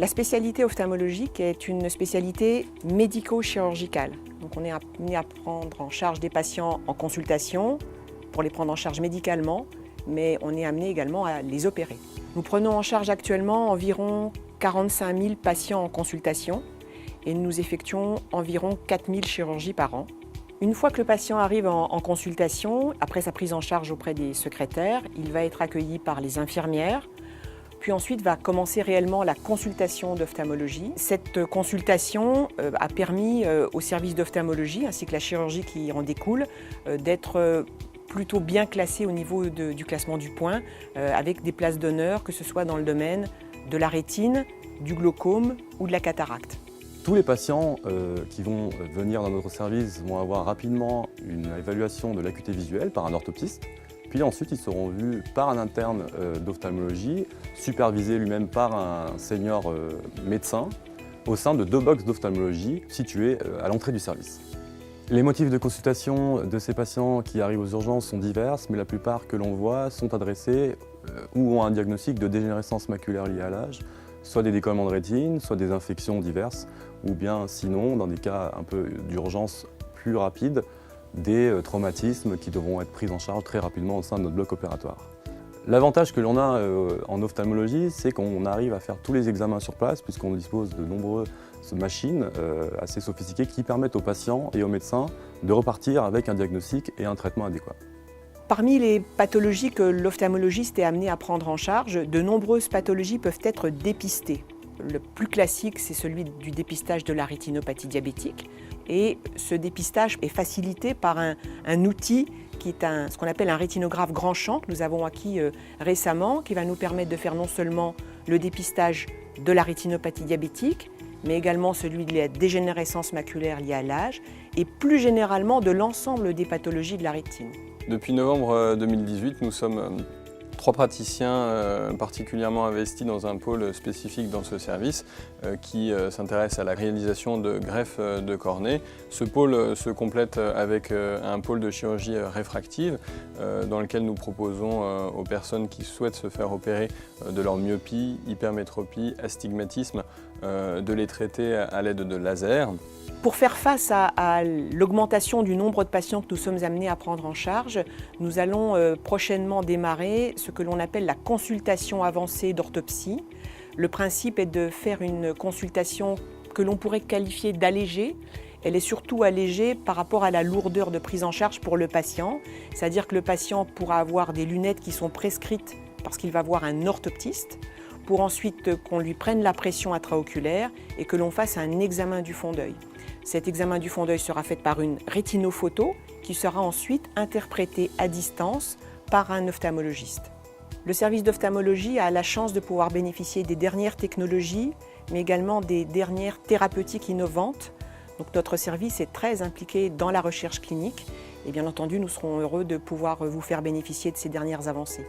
La spécialité ophtalmologique est une spécialité médico-chirurgicale. Donc on est amené à prendre en charge des patients en consultation, pour les prendre en charge médicalement, mais on est amené également à les opérer. Nous prenons en charge actuellement environ 45 000 patients en consultation et nous effectuons environ 4 000 chirurgies par an. Une fois que le patient arrive en consultation, après sa prise en charge auprès des secrétaires, il va être accueilli par les infirmières, puis ensuite va commencer réellement la consultation d'ophtalmologie. Cette consultation a permis au service d'ophtalmologie ainsi que la chirurgie qui en découle d'être plutôt bien classé au niveau du classement du point, avec des places d'honneur, que ce soit dans le domaine de la rétine, du glaucome ou de la cataracte. Tous les patients qui vont venir dans notre service vont avoir rapidement une évaluation de l'acuité visuelle par un orthoptiste. Puis ensuite, ils seront vus par un interne d'ophtalmologie, supervisé lui-même par un senior médecin, au sein de 2 box d'ophtalmologie situées à l'entrée du service. Les motifs de consultation de ces patients qui arrivent aux urgences sont divers, mais la plupart que l'on voit sont adressés ou ont un diagnostic de dégénérescence maculaire liée à l'âge, soit des décollements de rétine, soit des infections diverses, ou bien sinon, dans des cas un peu d'urgence plus rapides, des traumatismes qui devront être pris en charge très rapidement au sein de notre bloc opératoire. L'avantage que l'on a en ophtalmologie, c'est qu'on arrive à faire tous les examens sur place puisqu'on dispose de nombreuses machines assez sophistiquées qui permettent aux patients et aux médecins de repartir avec un diagnostic et un traitement adéquat. Parmi les pathologies que l'ophtalmologiste est amené à prendre en charge, de nombreuses pathologies peuvent être dépistées. Le plus classique, c'est celui du dépistage de la rétinopathie diabétique. Et ce dépistage est facilité par un outil qui est ce qu'on appelle un rétinographe grand champ que nous avons acquis récemment, qui va nous permettre de faire non seulement le dépistage de la rétinopathie diabétique, mais également celui de la dégénérescence maculaire liée à l'âge et plus généralement de l'ensemble des pathologies de la rétine. Depuis novembre 2018, nous sommes 3 praticiens particulièrement investis dans un pôle spécifique dans ce service qui s'intéresse à la réalisation de greffes de cornée. Ce pôle se complète avec un pôle de chirurgie réfractive dans lequel nous proposons aux personnes qui souhaitent se faire opérer de leur myopie, hypermétropie, astigmatisme, de les traiter à l'aide de laser. Pour faire face à l'augmentation du nombre de patients que nous sommes amenés à prendre en charge, nous allons prochainement démarrer ce que l'on appelle la consultation avancée d'orthopsie. Le principe est de faire une consultation que l'on pourrait qualifier d'allégée. Elle est surtout allégée par rapport à la lourdeur de prise en charge pour le patient, c'est-à-dire que le patient pourra avoir des lunettes qui sont prescrites parce qu'il va voir un orthoptiste, pour ensuite qu'on lui prenne la pression intraoculaire et que l'on fasse un examen du fond d'œil. Cet examen du fond d'œil sera fait par une rétinophoto qui sera ensuite interprétée à distance par un ophtalmologiste. Le service d'ophtalmologie a la chance de pouvoir bénéficier des dernières technologies, mais également des dernières thérapeutiques innovantes. Donc notre service est très impliqué dans la recherche clinique et bien entendu nous serons heureux de pouvoir vous faire bénéficier de ces dernières avancées.